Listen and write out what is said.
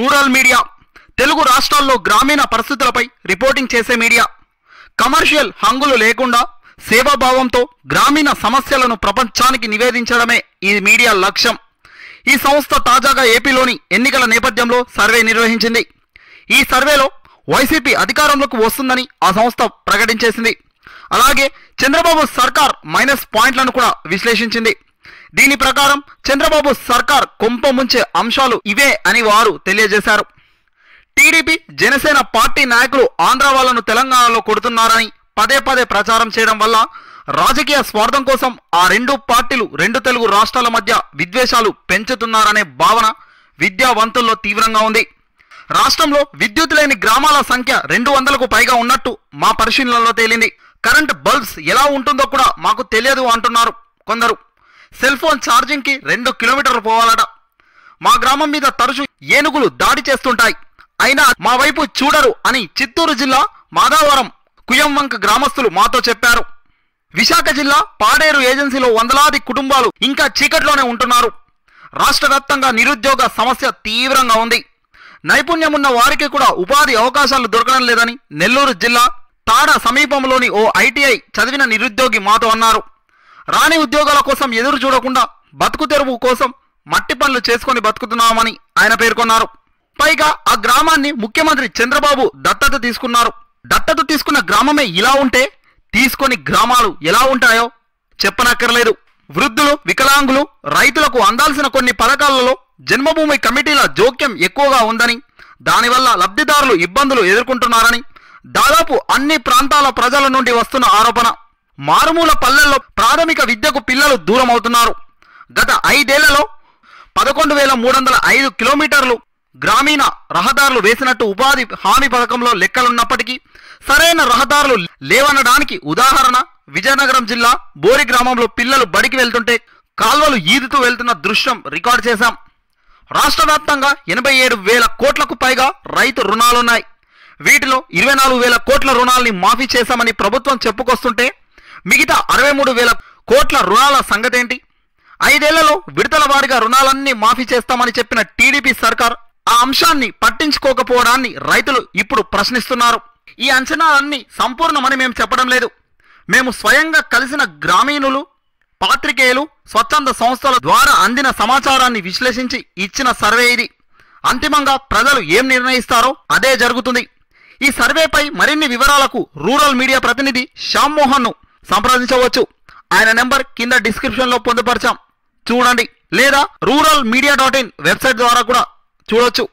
Rural media Telugu రాష్ట్రాల్లో గ్రామీణ పరిస్థితులపై రిపోర్టింగ్ చేసే మీడియా. కమర్షియల్ హంగులు లేకుండా సేవాభావంతో గ్రామీణ సమస్యలను ప్రపంచానికి నివేదించడమే ఈ మీడియా లక్ష్యం. ఈ సంస్థ తాజాగా ఏపీలోని ఎన్నికల నేపథ్యంలో సర్వే నిర్వహించింది. ఈ సర్వేలో వైసీపీ అధికారంలోకి వస్తుందని ఆ సంస్థ ప్రకటించేసింది. అలాగే చంద్రబాబు సర్కార్ మైనస్ పాయింట్లను కూడా విశ్లేషించింది. దీని ప్రకారం చంద్రబాబు సర్కార్ కొంప ముంచే అంశాలు ఇవే అని వారు తెలియజేశారు. టీడీపీ జనసేన పార్టీ నాయకులు ఆంధ్ర వాళ్ళను తెలంగాణలో కొడుతున్నారని పదే పదే ప్రచారం చేయడం వల్ల రాజకీయ స్వార్థం కోసం ఆ రెండు పార్టీలు రెండు తెలుగు రాష్ట్రాల మధ్య విద్వేషాలు పెంచుతున్నారనే భావన విద్యావంతుల్లో తీవ్రంగా ఉంది. రాష్ట్రంలో విద్యుత్ లేని గ్రామాల సంఖ్య 200కు పైగా ఉన్నట్టు మా పరిశీలనలో తేలింది. కరెంట్ బల్బ్స్ ఎలా ఉంటుందో కూడా మాకు తెలియదు అంటున్నారు కొందరు. సెల్ ఫోన్ ఛార్జింగ్కి 2 కిలోమీటర్లు పోవాలట. మా గ్రామం మీద తరచూ ఏనుగులు దాడి చేస్తుంటాయి, అయినా మా వైపు చూడరు అని చిత్తూరు జిల్లా మాదావరం కుయంవంక గ్రామస్తులు మాతో చెప్పారు. విశాఖ జిల్లా పాడేరు ఏజెన్సీలో వందలాది కుటుంబాలు ఇంకా చీకట్లోనే ఉంటున్నారు. రాష్ట్ర వ్యాప్తంగా నిరుద్యోగ సమస్య తీవ్రంగా ఉంది. నైపుణ్యమున్న వారికి కూడా ఉపాధి అవకాశాలు దొరకడం లేదని నెల్లూరు జిల్లా తాడ సమీపంలోని ఓ ఐటీఐ చదివిన నిరుద్యోగి మాతో అన్నారు. రాని ఉద్యోగాల కోసం ఎదురు చూడకుండా బతుకు తెరువు కోసం మట్టి పనులు చేసుకొని బతుకుతున్నామని ఆయన పేర్కొన్నారు. పైగా ఆ గ్రామాన్ని ముఖ్యమంత్రి చంద్రబాబు దత్తత తీసుకున్నారు. దత్తత తీసుకున్న గ్రామమే ఇలా ఉంటే తీసుకొని గ్రామాలు ఎలా ఉంటాయో చెప్పనక్కర్లేదు. వృద్ధులు, వికలాంగులు, రైతులకు అందాల్సిన కొన్ని పథకాలలో జన్మభూమి కమిటీల జోక్యం ఎక్కువగా ఉందని, దానివల్ల లబ్ధిదారులు ఇబ్బందులు ఎదుర్కొంటున్నారని దాదాపు అన్ని ప్రాంతాల ప్రజల నుండి వస్తున్న ఆరోపణ. మారుమూల పల్లెల్లో ప్రాథమిక విద్యకు పిల్లలు దూరం అవుతున్నారు. గత 5 ఏళ్లలో 11,305 కిలోమీటర్లు గ్రామీణ రహదారులు వేసినట్టు ఉపాధి హామీ పథకంలో లెక్కలున్నప్పటికీ సరైన రహదారులు లేవనడానికి ఉదాహరణ విజయనగరం జిల్లా బోరి గ్రామంలో పిల్లలు బడికి వెళ్తుంటే కాల్వలు ఈదుతూ వెళ్తున్న దృశ్యం రికార్డు చేశాం. రాష్ట్ర వ్యాప్తంగా 87,000 కోట్లకు పైగా రైతు రుణాలున్నాయి. వీటిలో 24,000 కోట్ల రుణాలని మాఫీ చేశామని ప్రభుత్వం చెప్పుకొస్తుంటే మిగతా 63,000 కోట్ల రుణాల సంగతేంటి? 5 ఏళ్లలో విడతల వారీగా రుణాలన్నీ మాఫీ చేస్తామని చెప్పిన టీడీపీ సర్కార్ ఆ అంశాన్ని పట్టించుకోకపోవడాన్ని రైతులు ఇప్పుడు ప్రశ్నిస్తున్నారు. ఈ అంచనాలన్నీ సంపూర్ణమని మేము చెప్పడం లేదు. మేము స్వయంగా కలిసిన గ్రామీణులు, పాత్రికేయులు, స్వచ్ఛంద సంస్థల ద్వారా అందిన సమాచారాన్ని విశ్లేషించి ఇచ్చిన సర్వే ఇది. అంతిమంగా ప్రజలు ఏం నిర్ణయిస్తారో అదే జరుగుతుంది. ఈ సర్వేపై మరిన్ని వివరాలకు రూరల్ మీడియా ప్రతినిధి శ్యామ్ మోహన్ను సంప్రదించవచ్చు. ఆయన నెంబర్ కింద డిస్క్రిప్షన్లో పొందుపరిచాం, చూడండి. లేదా ruralmedia.in వెబ్సైట్ ద్వారా కూడా చూడొచ్చు.